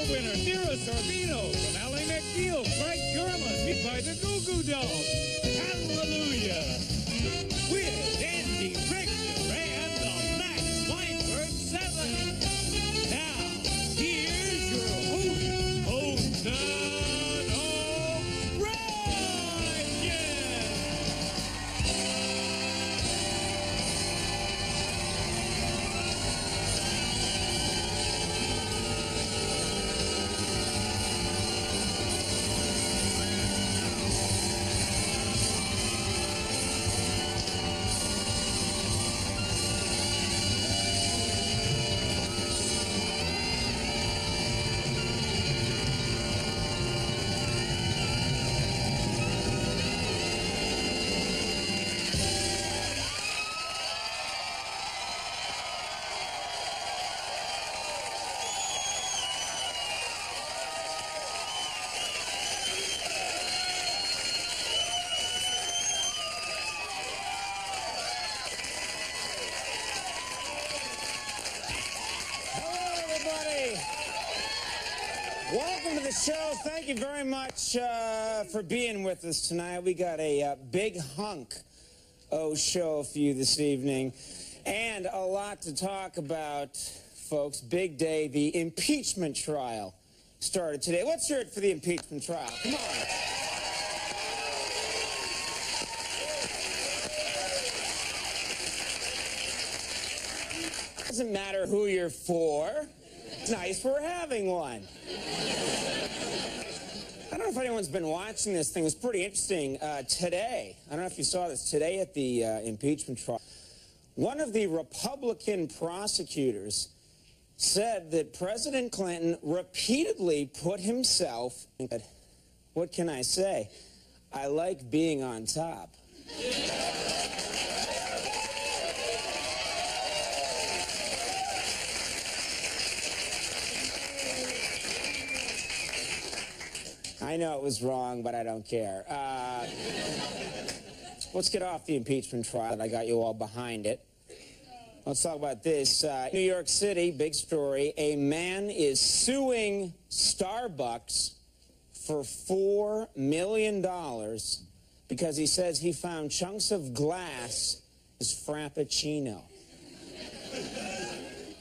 winner, Mira Sorvino from Ally McNeil, Frank Germann, beat by the Goo Goo Dolls. Hallelujah! With Andy Richter and the Max Weinberg 7. Now, here's your host, Conan O'Brien! Welcome to the show. Thank you very much for being with us tonight. We got a big hunk show for you this evening and a lot to talk about, folks. Big day. The impeachment trial started today. Let's hear it for the impeachment trial. Come on. Doesn't matter who you're for. It's nice we're having one. I don't know if anyone's been watching this thing. It's pretty interesting. Today, I don't know if you saw this, today at the impeachment trial, one of the Republican prosecutors said that President Clinton repeatedly put himself in, what can I say? I like being on top. I know it was wrong, but I don't care. Let's get off the impeachment trial. I got you all behind it. Let's talk about this. New York City, big story. A man is suing Starbucks for $4 million because he says he found chunks of glass in his Frappuccino.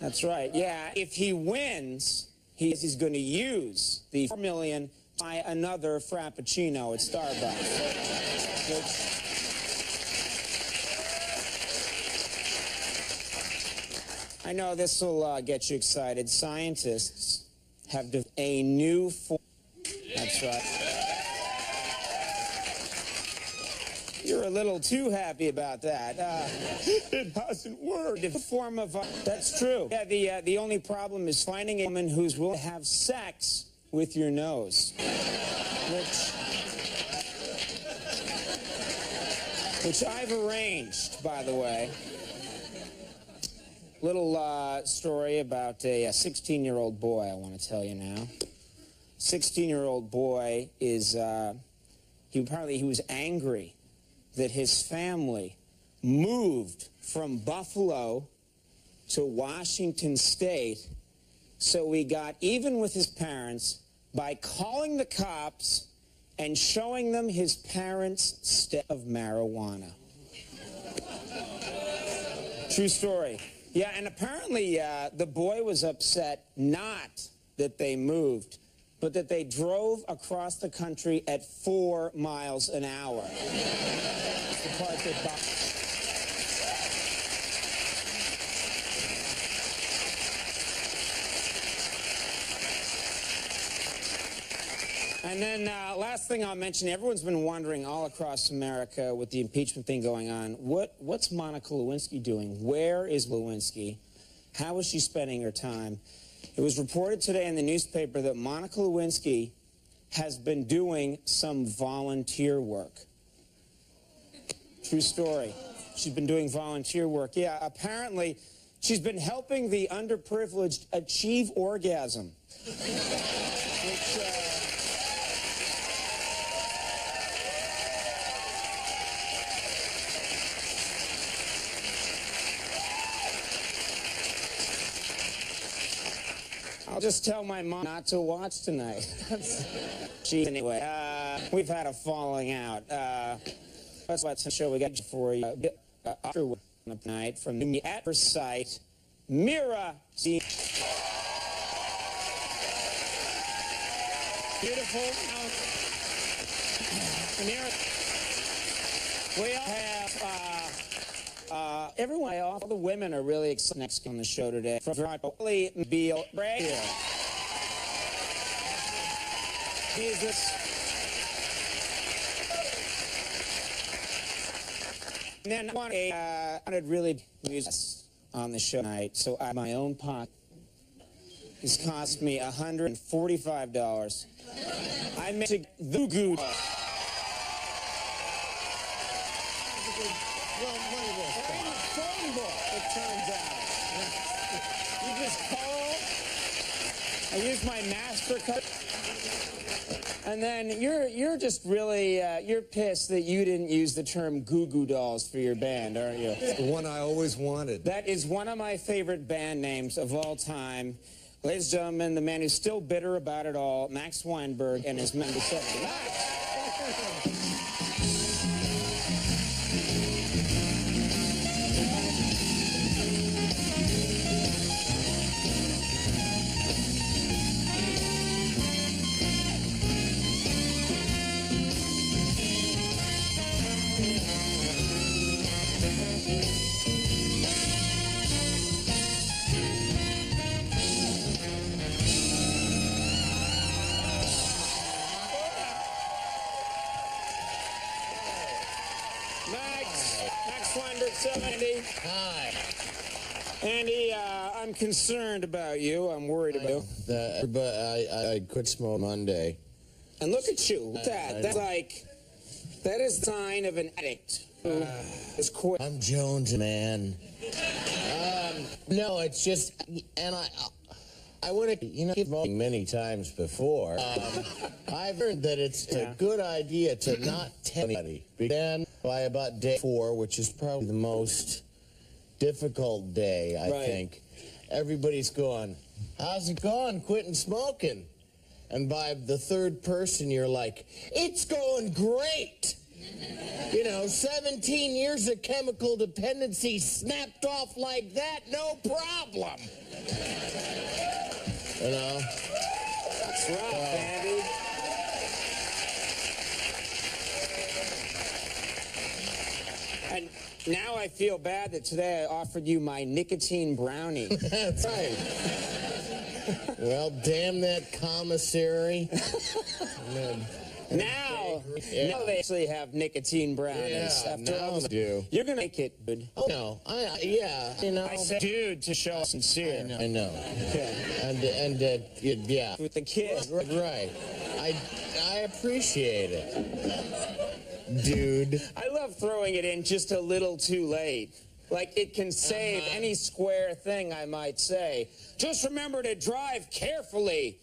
That's right. Yeah, if he wins, he's going to use the $4 million buy another Frappuccino at Starbucks. I know this will get you excited. Scientists have developed a new form. That's right. You're a little too happy about that. It hasn't worked. The form of that's true. Yeah, the only problem is finding a woman who's willing to have sex with your nose, which I've arranged, by the way. Little story about a 16-year-old boy I want to tell you now. 16-year-old boy is, he was angry that his family moved from Buffalo to Washington State, so he got even with his parents by calling the cops and showing them his parents' stick of marijuana. True story. Yeah, and apparently the boy was upset not that they moved, but that they drove across the country at 4 miles an hour. It's the part that And then last thing I'll mention, everyone's been wondering all across America with the impeachment thing going on, what's Monica Lewinsky doing? Where is Lewinsky? How is she spending her time? It was reported today in the newspaper that Monica Lewinsky has been doing some volunteer work. True story. She's been doing volunteer work. Yeah, apparently she's been helping the underprivileged achieve orgasm. Which, I'll just tell my mom not to watch tonight. Anyway, we've had a falling out. That's what's the show we got for you. After tonight from the at first sight, Mira. See, beautiful. Mira. We all have everyone. All the women are really excited next on the show today. From Billy Beal, right here. Jesus. And then I wanted really music on the show tonight, so I my own pocket. It's cost me $145. I made the good. Phone book, it turns out. You just call. I use my MasterCard. And then you're just really, you're pissed that you didn't use the term Goo Goo Dolls for your band, aren't you? It's the one I always wanted. That is one of my favorite band names of all time. Ladies and gentlemen, the man who's still bitter about it all, Max Weinberg and his member 70. Max! Max Weinberg 70. Hi. Andy, I'm concerned about you. I'm worried about you. But I quit smoking Monday. And look at you. Look at that. That's like, that is the sign of an addict who is quit. I'm Jones, man. No, it's just, and I want to, keep voting many times before. I've heard that it's a good idea to not tell anybody. Then by about day 4, which is probably the most difficult day, I think, everybody's going, how's it going, quitting smoking? And by the 3rd person, you're like, it's going great. 17 years of chemical dependency snapped off like that, no problem. That's rough, Andy. And now I feel bad that today I offered you my nicotine brownie. That's right. Well, damn that commissary. Now they actually have nicotine brownies. Yeah, After now all they do. You're going to make it, dude. Oh, no. I said dude to show sincere. I know. Okay. And yeah. With the kid. Right. I appreciate it. Dude. I love throwing it in just a little too late. Like it can save any square thing I might say. Just remember to drive carefully,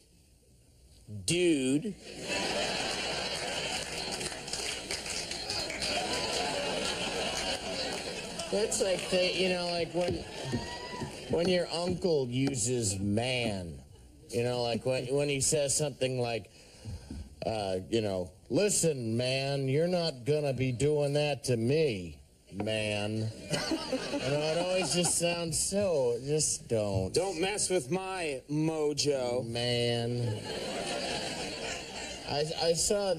dude. That's like like when your uncle uses man, like when he says something like, listen, man, you're not gonna be doing that to me, man. It always just sounds so. Just don't. Don't mess with my mojo, man. I saw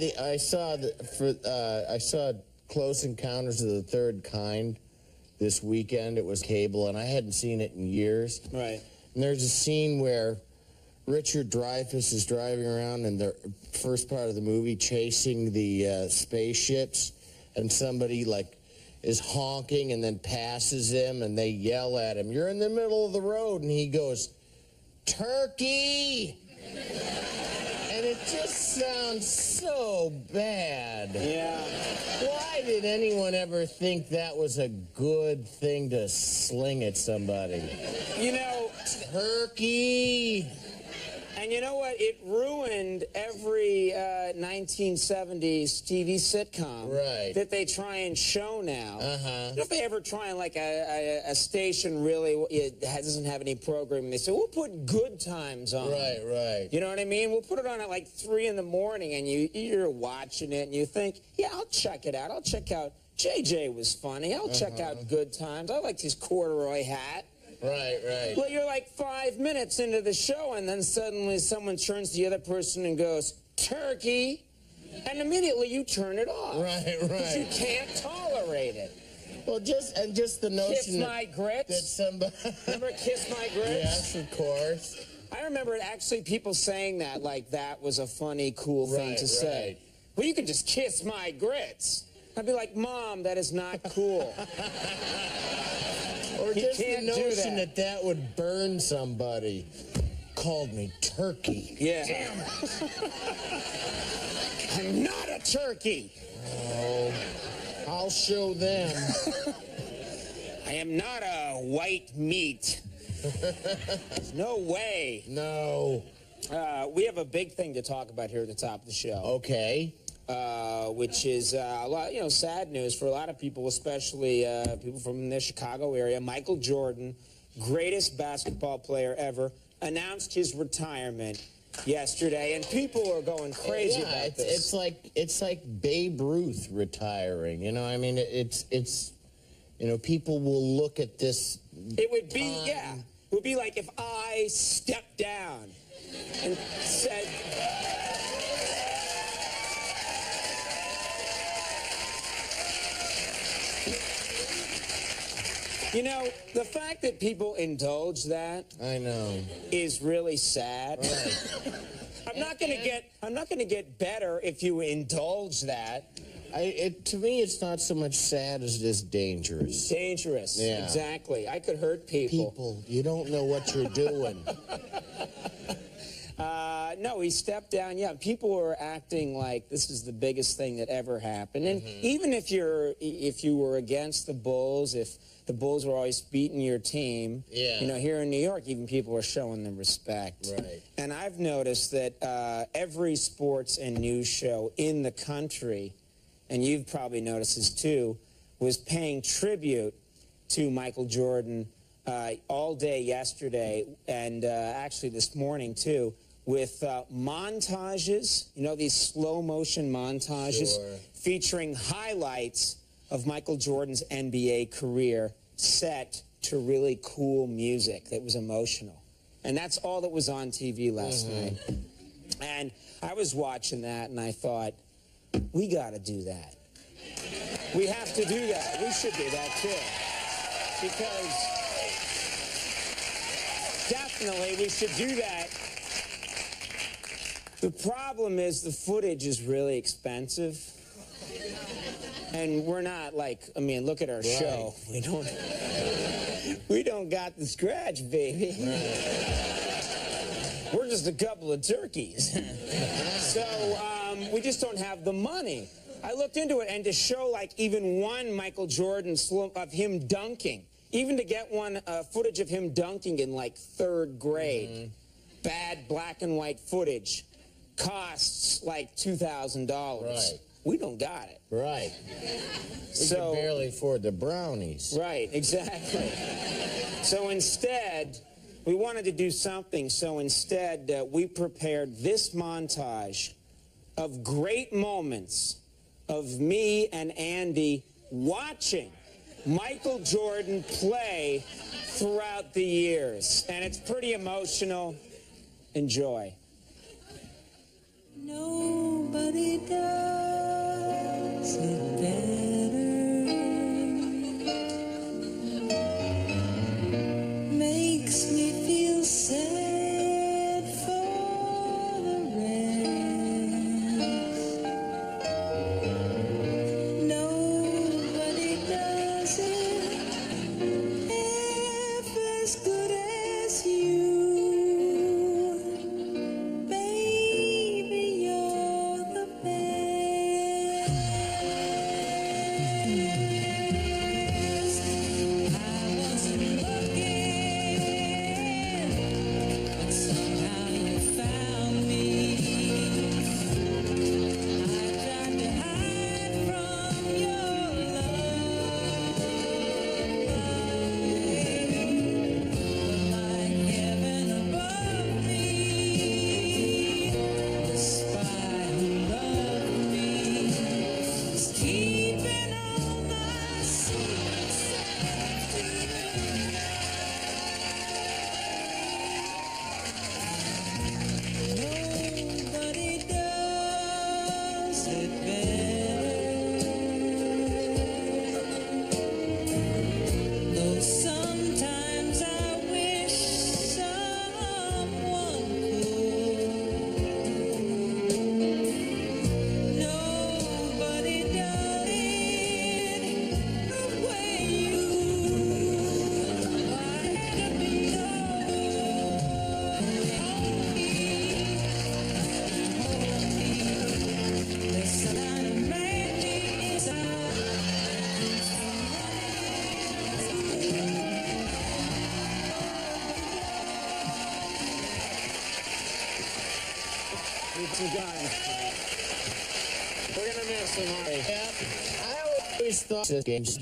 Close Encounters of the Third Kind this weekend. It was cable, and I hadn't seen it in years. Right. And there's a scene where Richard Dreyfuss is driving around in the first part of the movie chasing the spaceships, and somebody is honking and then passes him, and they yell at him, "You're in the middle of the road," and he goes, "Turkey!" And it just sounds so bad. Yeah. Why did anyone ever think that was a good thing to sling at somebody? You know, Turkey! And you know what? It ruined every 1970s TV sitcom that they try and show now. You know, if they ever try and, like, a station really doesn't have any programming, they say, we'll put Good Times on. Right. You know what I mean? We'll put it on at, like, 3 in the morning, and you're watching it, and you think, yeah, I'll check it out. I'll check out JJ was funny. I'll check out Good Times. I liked his corduroy hat. Right. Well, you're like 5 minutes into the show, and then suddenly someone turns to the other person and goes, turkey, and immediately you turn it off. Right. Because you can't tolerate it. Well, just the notion Kiss My Grits? that somebody... Remember Kiss My Grits? Yes, of course. I remember actually people saying that, like that was a funny, cool thing to say. Well, you can just kiss my grits. I'd be like, Mom, that is not cool. Or just the notion that would burn somebody. Called me turkey. Yeah. Damn it. I'm not a turkey. Oh, I'll show them. I am not a white meat. No way. No. We have a big thing to talk about here at the top of the show. Okay. Which is a lot, sad news for a lot of people, especially people from the Chicago area. Michael Jordan, greatest basketball player ever, announced his retirement yesterday, and people are going crazy about this. It's like Babe Ruth retiring. You know, I mean, it's people will look at this. It would be it would be like if I stepped down and said. You know, the fact that people indulge that, I know, is really sad. Right. I'm not going to get better if you indulge that. To me, it's not so much sad as it is dangerous. Dangerous. Yeah. Exactly. I could hurt people. People, you don't know what you're doing. No, he stepped down. Yeah, people were acting like this is the biggest thing that ever happened. And even if you were against the Bulls, if the Bulls were always beating your team, here in New York, even people were showing them respect. Right. And I've noticed that every sports and news show in the country, and you've probably noticed this too, was paying tribute to Michael Jordan all day yesterday, and actually this morning too, with montages, these slow-motion montages featuring highlights of Michael Jordan's NBA career set to really cool music that was emotional. And that's all that was on TV last night. And I was watching that, and I thought, we got to do that. We have to do that. We should do that, too. Because definitely we should do that. The problem is the footage is really expensive. And we're not look at our show. We don't got the scratch, baby. We're just a couple of turkeys. So we just don't have the money. I looked into it, and to show even one Michael Jordan slump of him dunking, even to get one footage of him dunking in 3rd grade, bad black and white footage, costs $2,000. Right. We don't got it. Right. We can barely afford the brownies. Right, exactly. So instead, we wanted to do something. So instead, we prepared this montage of great moments of me and Andy watching Michael Jordan play throughout the years. And it's pretty emotional. Enjoy. Nobody does it better. Makes me feel sad for the rest. Nobody does it half as good as you. Baby, you're the best. some guns. We're gonna miss him, aren't we? Yeah, I always thought this game's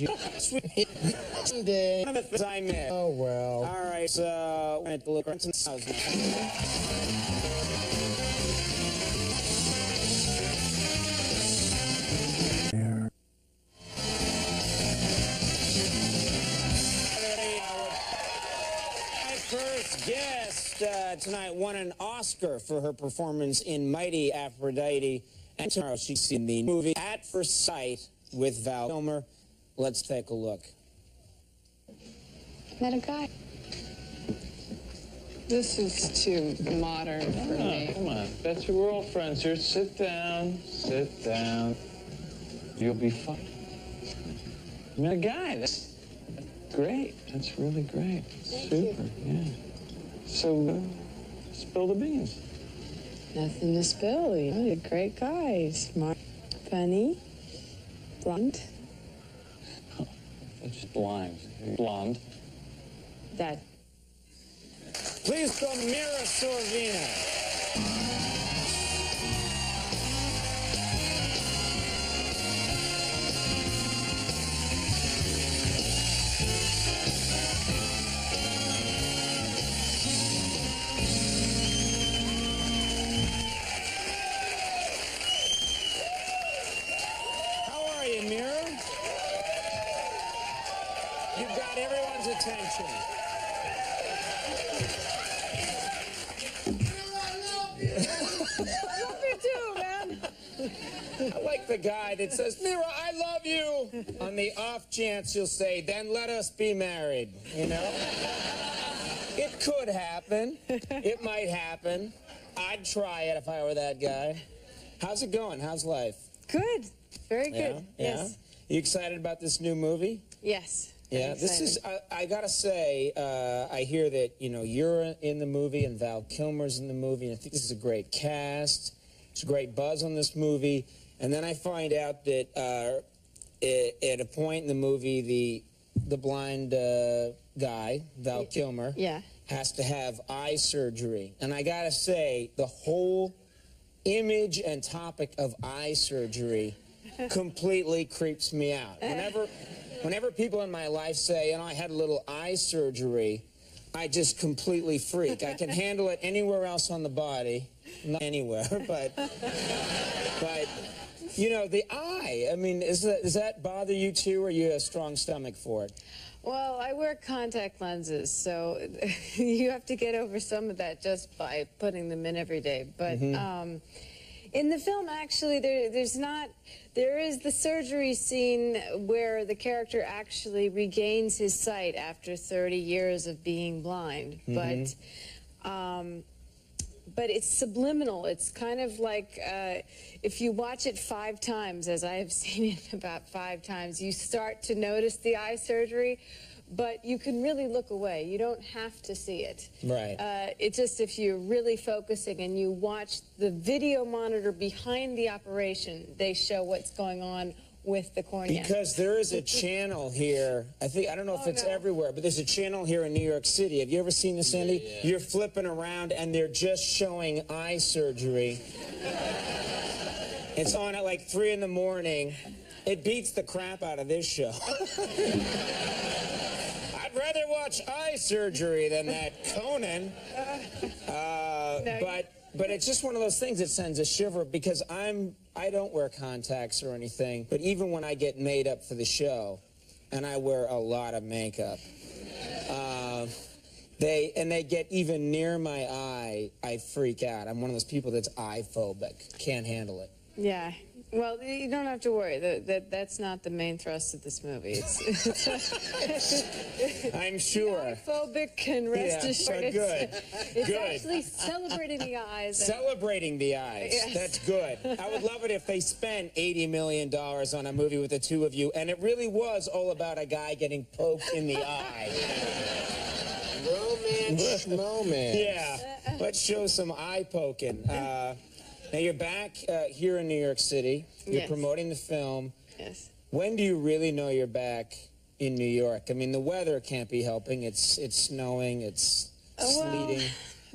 someday. One of the things I missed. Oh, well. All right, so we're at the look. First guest tonight won an Oscar for her performance in Mighty Aphrodite, and tomorrow she's in the movie At First Sight with Val Kilmer. Let's take a look. Met a guy. This is too modern for me. Come on, that's your world, friends here. Sit down, sit down. You'll be fine. You met a guy. That's great. That's really great. Super, yeah. So, spill the beans. Nothing to spill. You're a great guy. Smart, funny, blonde. Oh, that's just blind. Blonde. That. Please call Mira Sorvino. You've got everyone's attention. I love you too, man. I like the guy that says, Mira, I love you. On the off chance you'll say, then let us be married, you know? It could happen. It might happen. I'd try it if I were that guy. How's it going? How's life? Good. Very good. Yeah? Yes. You excited about this new movie? Yes. Yeah, this is, I gotta say, I hear that, you know, you're in the movie and Val Kilmer's in the movie, and I think this is a great cast. It's a great buzz on this movie. And then I find out that at a point in the movie, the blind guy, Val Kilmer, has to have eye surgery. And I gotta say, the whole image and topic of eye surgery completely creeps me out. Whenever people in my life say, you know, I had a little eye surgery, I just completely freak. I can handle it anywhere else on the body, not anywhere, but you know, the eye, I mean, does that bother you too, or you have a strong stomach for it? Well, I wear contact lenses, so you have to get over some of that just by putting them in every day. But in the film, actually, there is the surgery scene where the character actually regains his sight after 30 years of being blind. But it's subliminal. It's kind of like if you watch it 5 times, as I have seen it about 5 times, you start to notice the eye surgery, but you can really look away. You don't have to see it. Right. It's just if you're really focusing and you watch the video monitor behind the operation, they show what's going on with the cornea. Because there is a channel here, I don't know if it's everywhere, but there's a channel here in New York City. Have you ever seen this, Andy? Yeah. You're flipping around and they're just showing eye surgery. It's on at like 3 in the morning. It beats the crap out of this show. I'd rather watch eye surgery than that Conan. But it's just one of those things that sends a shiver, because I don't wear contacts or anything, but even when I get made up for the show, and I wear a lot of makeup, they get even near my eye, I freak out. I'm one of those people that's eye phobic. Can't handle it. Yeah. Well, you don't have to worry. That's not the main thrust of this movie. I'm sure. Phobic and rest assured. Good. It's actually celebrating the eyes. Celebrating the eyes. Yes. That's good. I would love it if they spent $80 million on a movie with the two of you, and it really was all about a guy getting poked in the eye. Romance, moment. Yeah. Let's show some eye poking. Now, you're back here in New York City. You're promoting the film. Yes. When do you really know you're back in New York? I mean, the weather can't be helping. It's snowing. It's sleeting.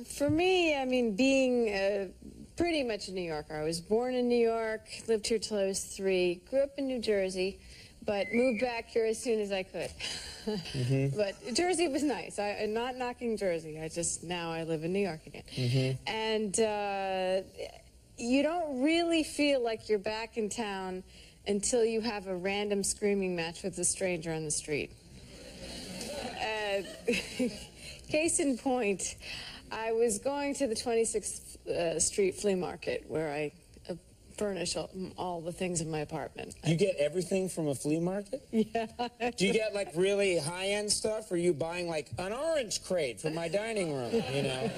For me, I mean, being pretty much a New Yorker. I was born in New York, lived here till I was 3, grew up in New Jersey, but moved back here as soon as I could. But Jersey was nice. I'm not knocking Jersey. Now I live in New York again. And you don't really feel like you're back in town until you have a random screaming match with a stranger on the street. Case in point, I was going to the 26th Street Flea Market where I furnish all the things in my apartment. You get everything from a flea market? Yeah. Do you get like really high-end stuff, or are you buying like an orange crate for my dining room, you know?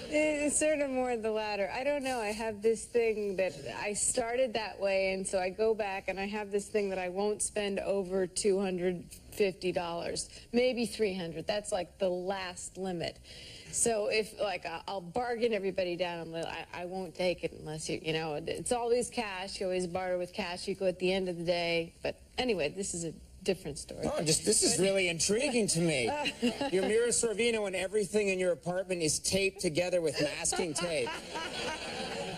It's sort of more the latter. I don't know. I have this thing that I started that way, and so I go back and I have this thing that I won't spend over $250, maybe $300. That's like the last limit. So if, like, I'll bargain everybody down. I won't take it unless you know, it's always cash. You always barter with cash. You go at the end of the day. But anyway, this is a different story. Oh, this is really intriguing to me. Your Mira Sorvino and everything in your apartment is taped together with masking tape.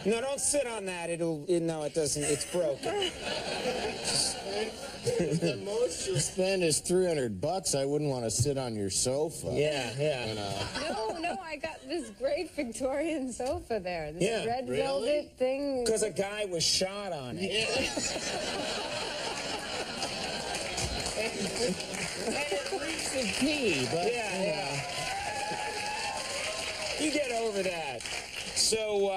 No, don't sit on that. No, it doesn't. It's broken. The most you'll spend is $300. I wouldn't want to sit on your sofa. Yeah, yeah. You know. No, I got this great Victorian sofa there. This Yeah, red really? velvet thing. Because a guy was shot on it. And it reeks of pee, but Yeah. You get over that. So,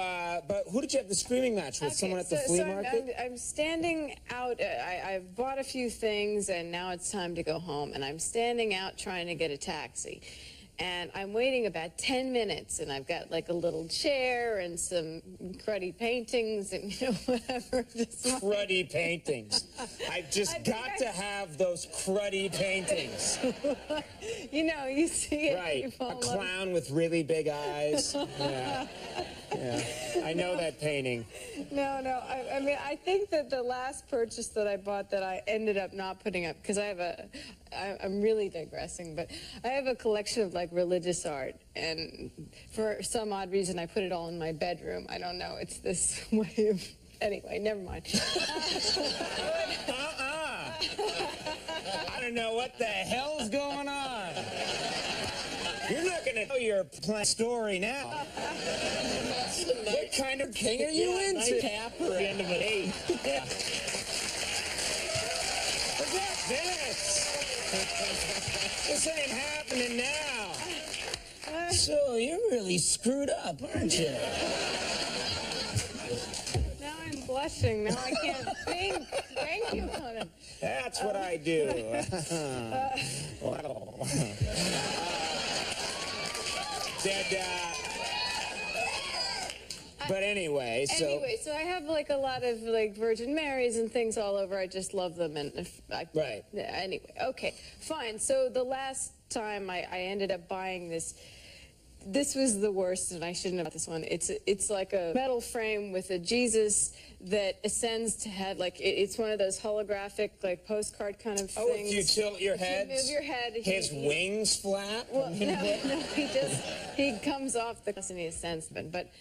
but who did you have the screaming match with? Someone at the flea market? I'm standing out. I've bought a few things, and now it's time to go home. And I'm standing out trying to get a taxi. And I'm waiting about 10 minutes, and I've got like a little chair and some cruddy paintings and, you know, whatever. Cruddy paintings. I've just got to have those cruddy paintings. You know, you see it. Right. You fall A in clown with really big eyes. Yeah. Yeah. I know that painting. No. I mean, I think that the last purchase that I bought that I ended up not putting up, because I'm really digressing, but I have a collection of like religious art, and for some odd reason I put it all in my bedroom. I don't know. It's this way of... Anyway, never mind. I don't know what the hell's going on. You're not going to know your story now. What kind of king are you into? Tapper at the end of an 8. Yeah. What's that? This ain't happening now. So you're really screwed up, aren't you? Now I'm blushing. Now I can't think. Thank you, Conan. That's what I do. But anyway, so I have like a lot of like Virgin Marys and things all over. I just love them, and right. Anyway, okay, fine. So the last time I ended up buying this. This was the worst, and I shouldn't have bought this one. It's like a metal frame with a Jesus that ascends to head. Like it's one of those holographic, like postcard kind of things. Oh, if you tilt your head, move your head, his wings flap. Well, no, he comes off the cross and he ascends, but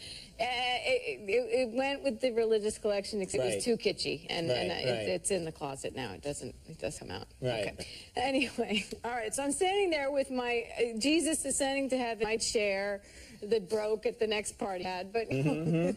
it went with the religious collection because it was too kitschy, and it's in the closet now. It does come out. Right. Okay. Anyway, all right. So I'm standing there with my Jesus ascending to heaven, my chair that broke at the next party I had, but okay.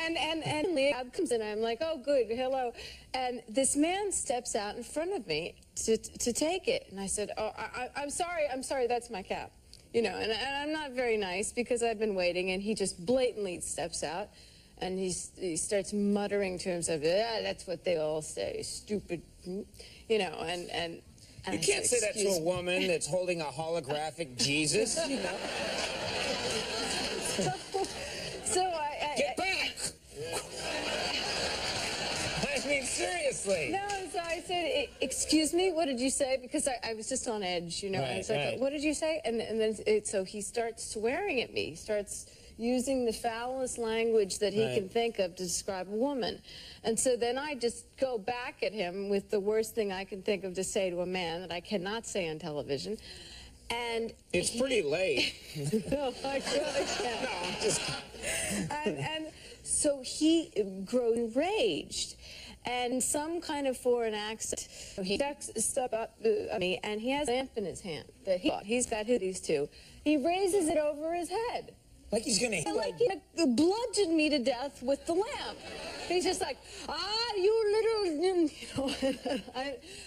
And the ad comes in, and I'm like, oh, good, hello. And this man steps out in front of me to take it. And I said, oh, I'm sorry, that's my cap. You know, and I'm not very nice because I've been waiting, and he just blatantly steps out, and he starts muttering to himself, that's what they all say, stupid, you know, and you can't say that to a woman that's holding a holographic Jesus, you know. So I Get back! I mean, seriously. No, so I said, excuse me, what did you say? Because I was just on edge, you know. Right, I was like, what did you say? And then so he starts swearing at me. He starts using the foulest language that he can think of to describe a woman. And so then I just go back at him with the worst thing I can think of to say to a man that I cannot say on television. And It's pretty late. no, I really can't. No, I'm just... And so he grows enraged. And some kind of foreign accent, he ducks stuff up at me, and he has a lamp in his hand that he's got these two. He raises it over his head. Like he's gonna... Like he bludgeoned me to death with the lamp. He's just like, you little, you know.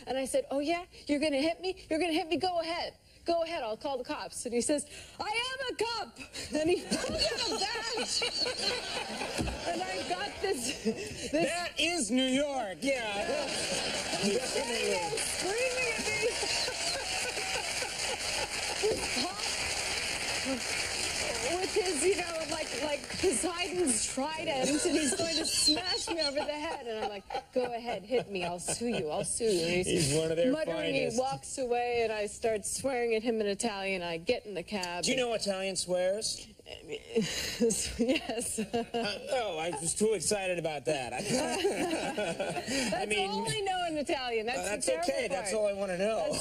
And I said, oh yeah, you're gonna hit me? You're gonna hit me? Go ahead. Go ahead, I'll call the cops. And he says, I am a cop. And he pulls out a badge. And I got this. That is New York, yeah. Definitely. Screaming at me. With his, you know, like Poseidon's trident, and he's going to smash me over the head. And I'm like, go ahead, hit me, I'll sue you, I'll sue you. And he's one of their muttering, finest. He walks away, and I start swearing at him in Italian. I get in the cab. Do you know Italian swears? Yes. Oh, I was too excited about that. That's all I know in Italian. That's the terrible okay. part. That's all I want to know.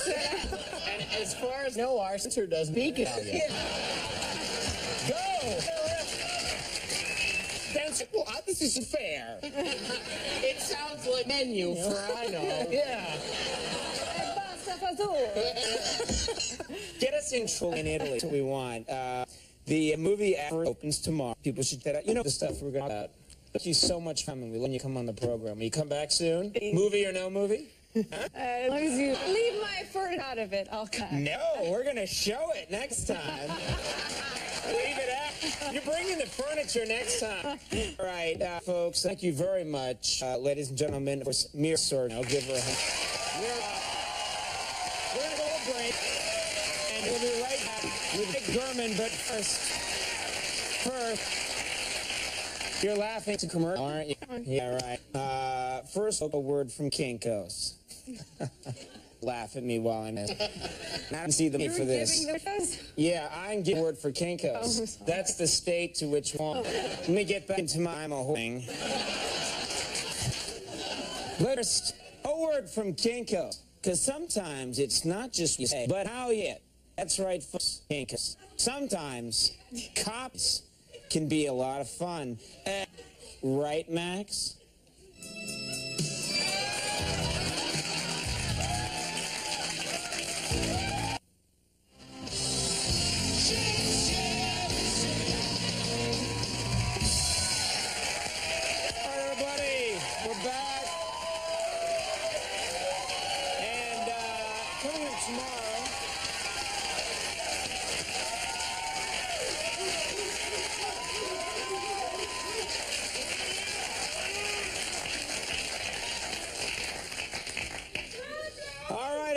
And as far as no, our censor doesn't speak Italian. Go! Well, this isn't fair. It sounds like menu for I know. Yeah. Get us in Italy. That's what we want. The movie opens tomorrow. People should check out. You know the stuff we're going to about. Thank you so much for coming. We let you come on the program. Will you come back soon? Movie or no movie? As long as you leave my fur out of it, I'll come. No, we're going to show it next time. Leave it out. You're bringing the furniture next time. All right, folks, thank you very much. Ladies and gentlemen, for Mira Sorvino, give her a hand. We're going to go a break, and we'll be right back with Germann, but first, you're laughing to commercial, aren't you? Yeah, right. First, a word from Kinko's. Laugh at me while I'm at it. I don't see the need for this. Yeah, I'm giving a word for Kinko's. That's the state to which one. Let me get back into my whole thing. First, a word from Kinko's. Because sometimes it's not just you say, but how yet. That's right, folks. Kinko's. Sometimes cops can be a lot of fun. Right, Max?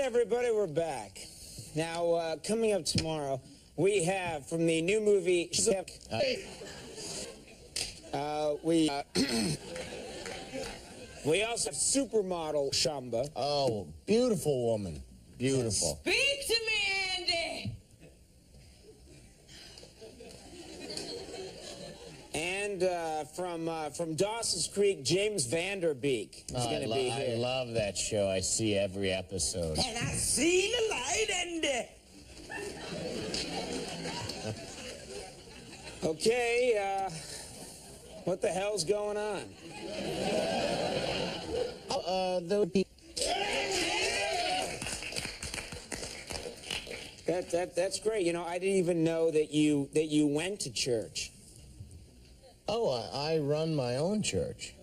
Everybody, we're back. Now, coming up tomorrow, we have from the new movie. We also have supermodel Shamba. Oh, beautiful woman, beautiful. Speak to me, Andy. And from Dawson's Creek, James Vanderbeek is going to be here. I love that show. I see every episode. And I see the light, Andy. Okay, what the hell's going on? That's great. You know, I didn't even know that you went to church. Oh, I run my own church.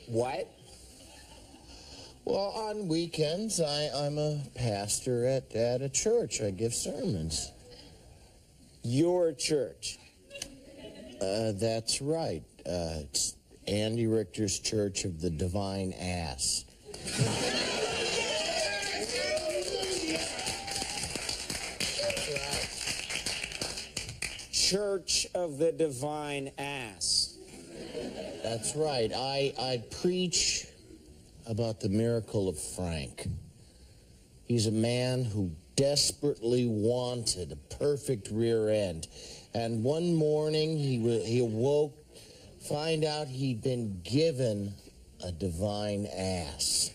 What? Well, on weekends, I'm a pastor at a church. I give sermons. Your church? That's right. It's Andy Richter's Church of the Divine Ass. Church of the Divine Ass. That's right. I preach about the miracle of Frank. He's a man who desperately wanted a perfect rear end. And one morning he awoke, find out he'd been given a divine ass.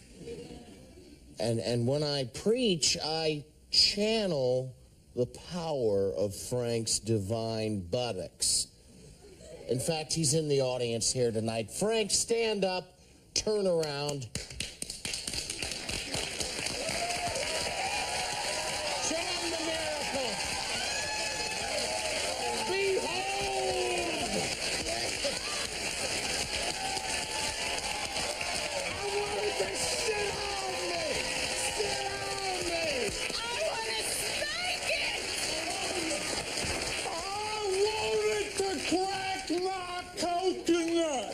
And when I preach, I channel the power of Frank's divine buttocks. In fact, he's in the audience here tonight. Frank, stand up, turn around. Show him the miracle. Behold! I wanted to sit on me! Sit on me! I want to spank it! I wanted to crack my coconut.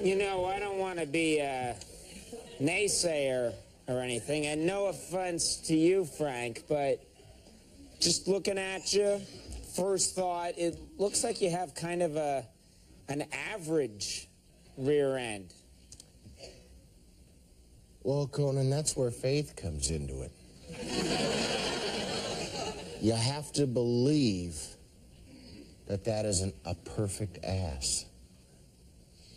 You know, I don't want to be a naysayer or anything, and no offense to you, Frank, but just looking at you, first thought, it looks like you have kind of an average rear end. Well, Conan, that's where faith comes into it. You have to believe that that isn't a perfect ass.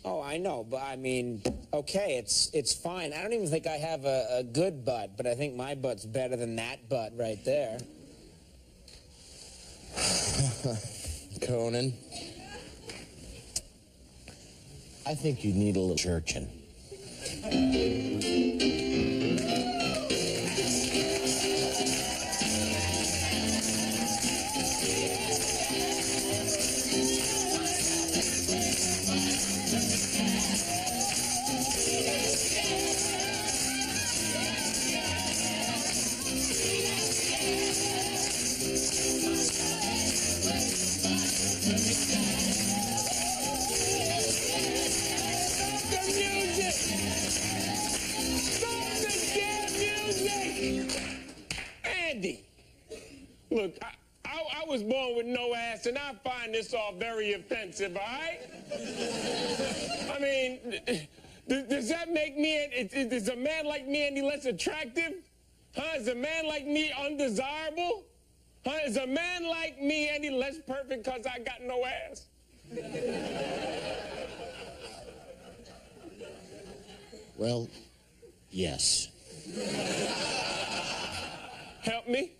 Oh, I know, but I mean, okay, it's fine. I don't even think I have a good butt, but I think my butt's better than that butt right there. Conan, I think you need a little churching. Andy, look, I was born with no ass, and I find this all very offensive, all right? I mean, does that make me, is a man like me any less attractive? Huh? Is a man like me undesirable? Huh? Is a man like me any less perfect because I got no ass? Well, yes. Help me.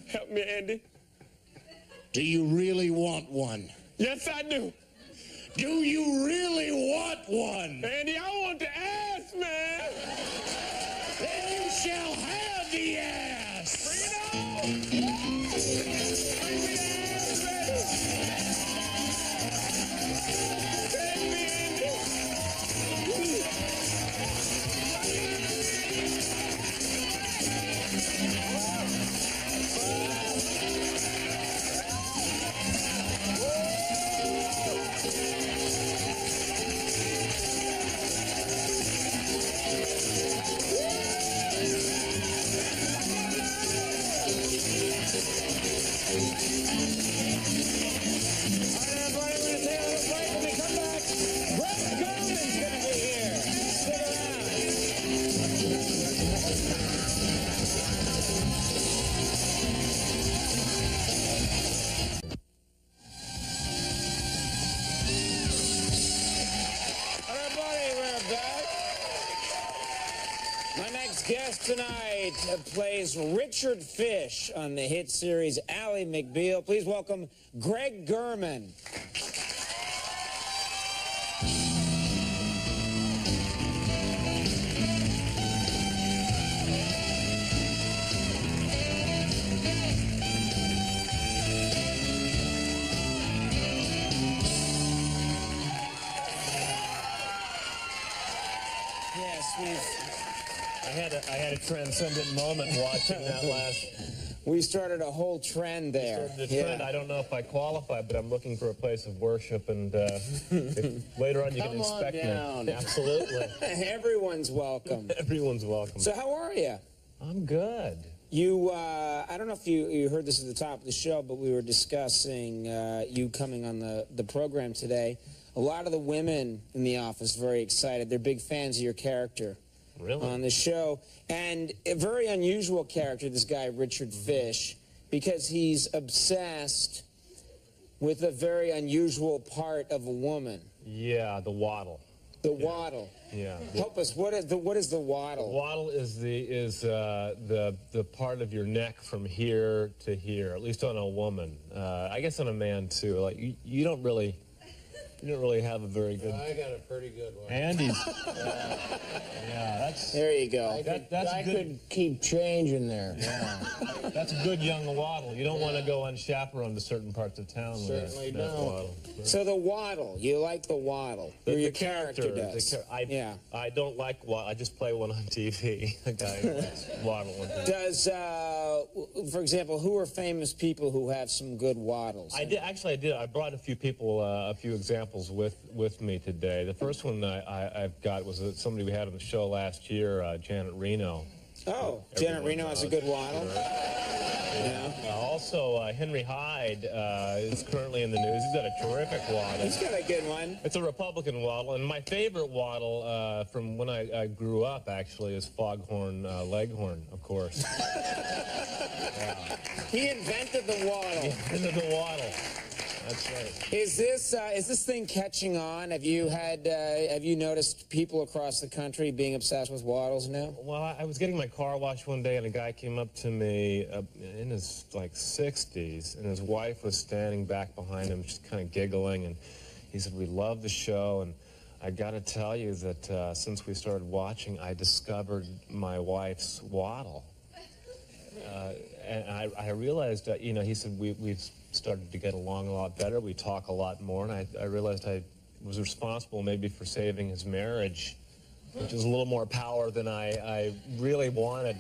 Help me, Andy. Do you really want one? Yes, I do. Do you really want one? Andy, I want the ass, man. Then you shall have the ass. Guest tonight plays Richard Fish on the hit series Ally McBeal. Please welcome Greg Germann. Yes, I had a transcendent moment watching that last. we started a whole trend there. The trend, I don't know if I qualify, but I'm looking for a place of worship, and if later on you can inspect down. me. Absolutely. Everyone's welcome. Everyone's welcome. So how are you? I'm good. You, I don't know if you heard this at the top of the show, but we were discussing you coming on the program today. A lot of the women in the office very excited. They're big fans of your character. Really? On the show. And a very unusual character, this guy, Richard Fish, because he's obsessed with a very unusual part of a woman. Yeah, the waddle. The waddle. Yeah. Help us. What is the waddle? The waddle is the part of your neck from here to here, at least on a woman. I guess on a man too. Like you don't really have a very good. I got a pretty good one. Andy's. Yeah, that's. There you go. I could keep changing there. Yeah, that's a good young waddle. You don't want to go unchaperoned to certain parts of town with Certainly that don't. waddle. So the waddle. You like the waddle? Or your character does? I don't like waddle. I just play one on TV. The guy who likes waddle. Does, for example, who are famous people who have some good waddles? I did. I brought a few people, a few examples with me today. The first one I've got was somebody we had on the show last year, Janet Reno. Oh, Janet Reno has a good waddle. Yeah. Also, Henry Hyde is currently in the news. He's got a terrific waddle. He's got a good one. It's a Republican waddle, and my favorite waddle from when I grew up, actually, is Foghorn Leghorn, of course. Yeah. He invented the waddle. He invented the waddle. That's right. Is this thing catching on? Have you noticed people across the country being obsessed with waddles now? Well, I was getting my car washed one day, and a guy came up to me in his like 60s, and his wife was standing back behind him, just kind of giggling, and he said, "We love the show, and I got to tell you that since we started watching, I discovered my wife's waddle." And I realized that, he said, we've started to get along a lot better. We talk a lot more, and I realized I was responsible maybe for saving his marriage, which is a little more power than I really wanted.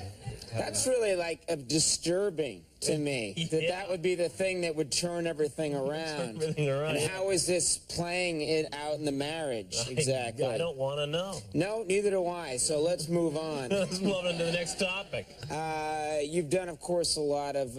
That's really like disturbing to me. That would be the thing that would turn everything around. And how is this playing it out in the marriage exactly? I don't want to know. No, neither do I. So let's move on. Let's move on to the next topic. You've done, of course, a lot of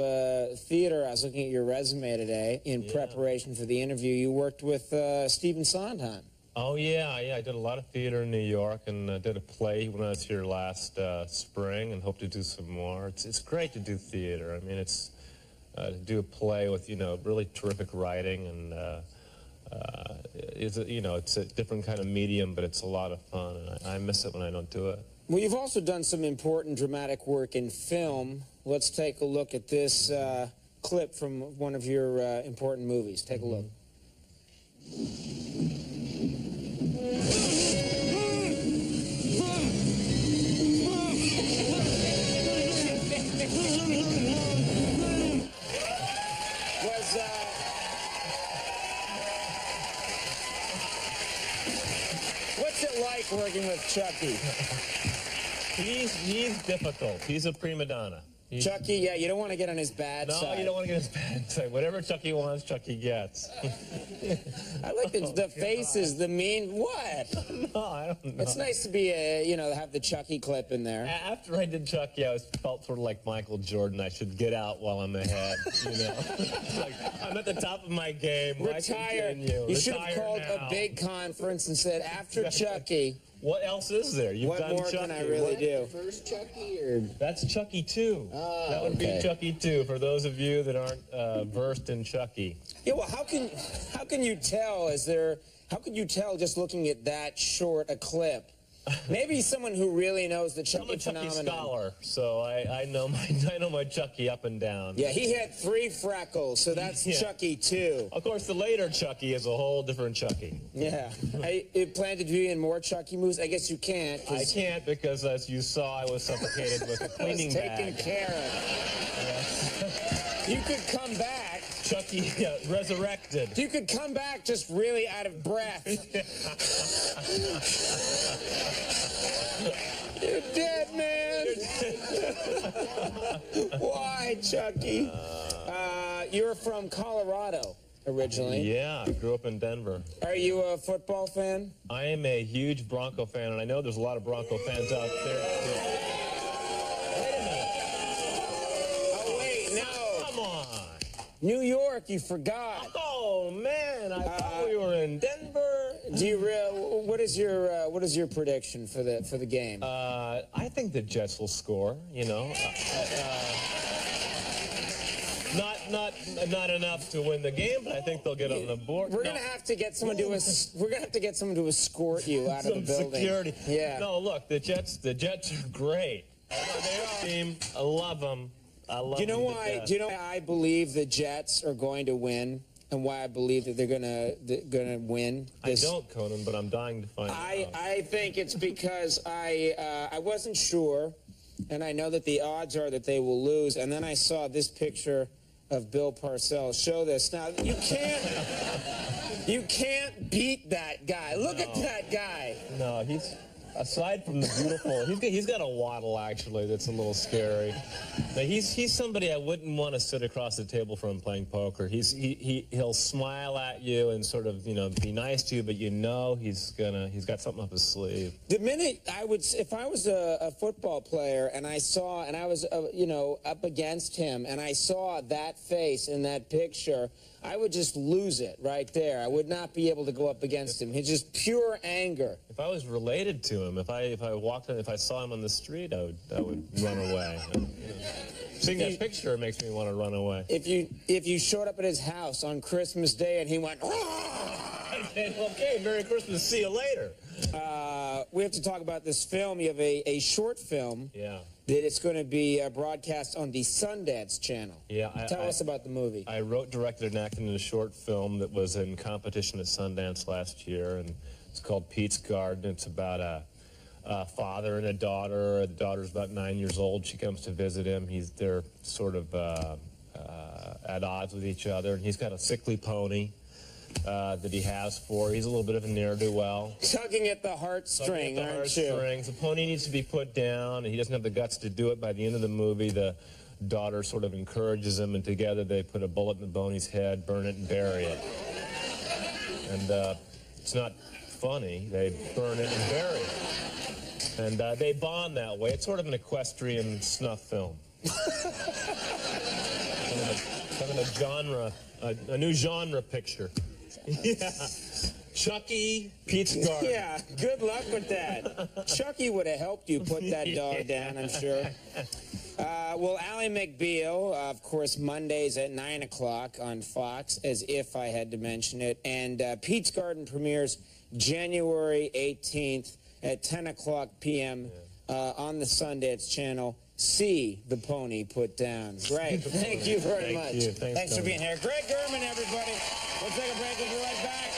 theater. I was looking at your resume today in preparation for the interview. You worked with Stephen Sondheim. Oh, yeah. I did a lot of theater in New York, and did a play when I was here last spring, and hope to do some more. It's great to do theater. I mean, it's to do a play with, really terrific writing, and it's a different kind of medium, but it's a lot of fun, and I miss it when I don't do it. Well, you've also done some important dramatic work in film. Let's take a look at this clip from one of your important movies. Take a look. What's it like working with Chucky? He's difficult. He's a prima donna. Chucky, yeah, you don't want to get on his bad side. No, you don't want to get on his bad side. Whatever Chucky wants, Chucky gets. I like the faces, the mean... What? No, I don't know. It's nice to be, have the Chucky clip in there. After I did Chucky, I felt sort of like Michael Jordan. I should get out while I'm ahead, It's like, I'm at the top of my game. Retire. You should have called a big conference and said, after Chucky... What else is there? You've done more Chucky. can I really do? First Chucky or... That's Chucky 2. That would be Chucky 2 for those of you that aren't versed in Chucky. Yeah, well, how can you tell? How could you tell just looking at that short a clip? Maybe someone who really knows the Chucky phenomenon. I'm a Chucky scholar, so I know my Chucky up and down. Yeah, he had 3 freckles, so that's Chucky 2. Of course, the later Chucky is a whole different Chucky. Yeah. You plan to do in more Chucky movies? I guess you can't. I can't because, as you saw, I was suffocated with a cleaning bag. Taken care of. You could come back. Chucky resurrected. You could come back just really out of breath. You're dead, man. Why, Chucky? You're from Colorado originally. Yeah, I grew up in Denver. Are you a football fan? I am a huge Bronco fan, and I know there's a lot of Bronco fans out there. New York, you forgot. Oh man, I thought we were in Denver. Do you what is your prediction for the game? I think the Jets will score. not enough to win the game, but I think they'll get on the board. We're gonna have to get someone to escort you out of the building. Security. Yeah. No, look, the Jets are great. They are. Team, I love them. I love. Do you know why? Do you know why I believe the Jets are going to win, and why I believe that they're gonna win? I don't, Conan, but I'm dying to find out. I think it's because I wasn't sure, and I know that the odds are that they will lose. And then I saw this picture of Bill Parcells. Show this now. You can't beat that guy. Look at that guy. No, he's. Aside from the beautiful, he's got a waddle actually that's a little scary. Now, he's somebody I wouldn't want to sit across the table from playing poker. He'll smile at you and sort of be nice to you, but he's got something up his sleeve. The minute if I was a football player and I was up against him and I saw that face in that picture, I would just lose it right there. I would not be able to go up against him. He's just pure anger. If I was related to him, if I saw him on the street, I would run away. Seeing that picture makes me want to run away. If you showed up at his house on Christmas Day and he went, okay, Merry Christmas, see you later. We have to talk about this film. You have a short film. Yeah. That it's going to be broadcast on the Sundance Channel. Yeah. Tell us about the movie. I wrote, directed, and acted in a short film that was in competition at Sundance last year, and it's called Pete's Garden. It's about a father and a daughter. The daughter's about 9 years old. She comes to visit him. They're sort of at odds with each other, and he's got a sickly pony that he has for. He's a little bit of a ne'er-do-well. Tugging at the heartstring, aren't you? The pony needs to be put down, and he doesn't have the guts to do it. By the end of the movie, the daughter sort of encourages him, and together they put a bullet in the pony's head, burn it, and bury it. And it's not funny. They burn it and bury it. And they bond that way. It's sort of an equestrian snuff film. kind of a genre, a new genre picture. Yeah. Chucky, Pete's Garden. Yeah, good luck with that. Chucky would have helped you put that dog down, I'm sure. Well, Ally McBeal, of course, Mondays at 9 o'clock on Fox, as if I had to mention it. And Pete's Garden premieres January 18th at 10 o'clock p.m. On the Sundance Channel. See the pony put down. Greg, thank you very much. Thanks for being here. Greg Germann, everybody. We'll take a break. We'll be right back.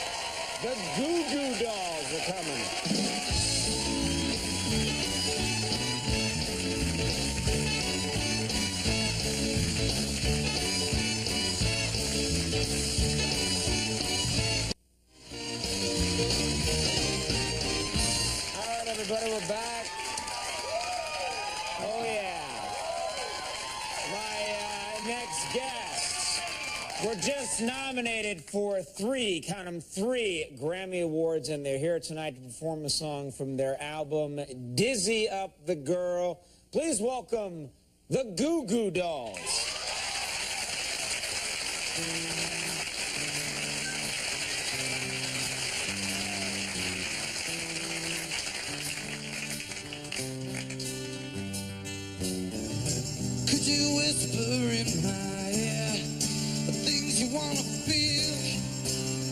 The Goo Goo Dolls are coming. All right, everybody, we're back. Oh, yeah. My next guests were just nominated for three Grammy Awards, and they're here tonight to perform a song from their album, Dizzy Up the Girl. Please welcome the Goo Goo Dolls. Could you whisper in my ear the things you wanna feel?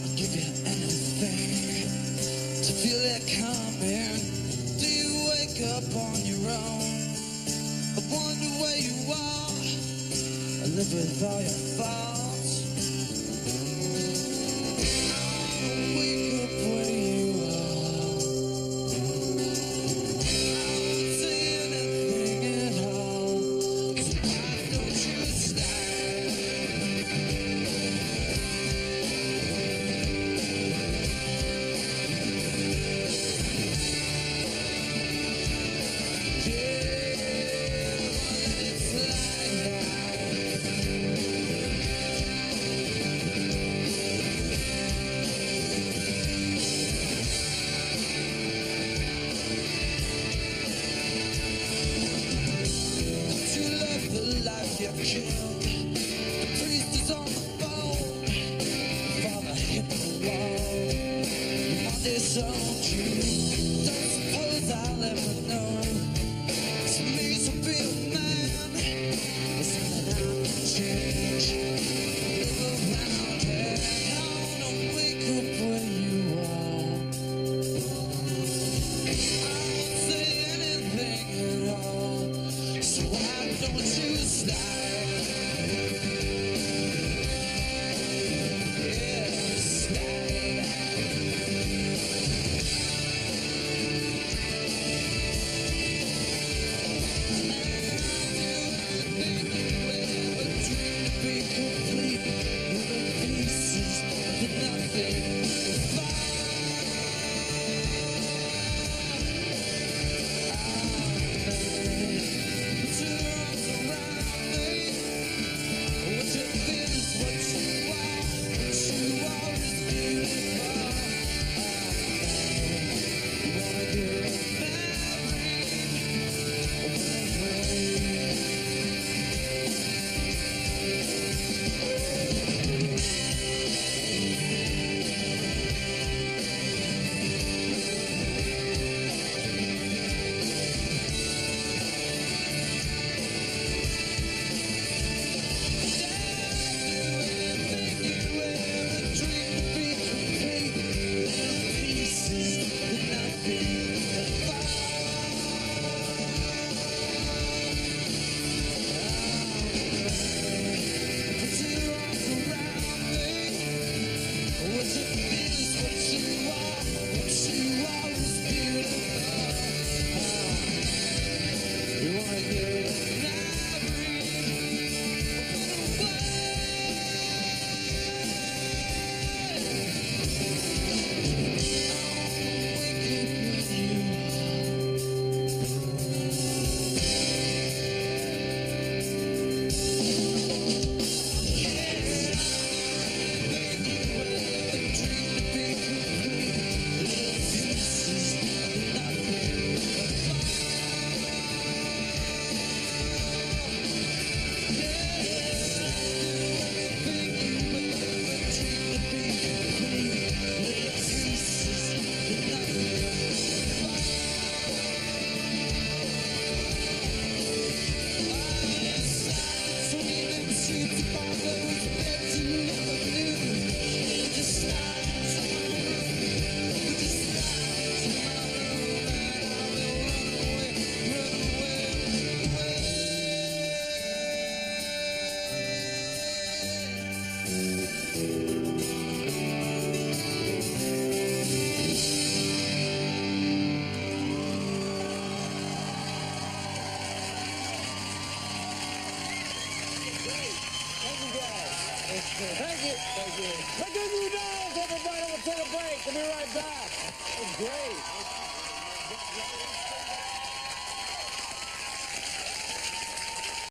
I'll give you anything to feel it coming. Do you wake up on your own? I wonder where you are. I live with all your thoughts. I don't wake up where you are. I don't say anything at all. Why don't you stay? Don't you love the life you killed? The priest is on the phone. Father hit the wall. On this own truth. Don't suppose I'll ever know. To me, to be a man is something I can change. Thank you. Thank you. The Goo Goo Dolls, everybody. We'll take a break. We'll be right back. That was great.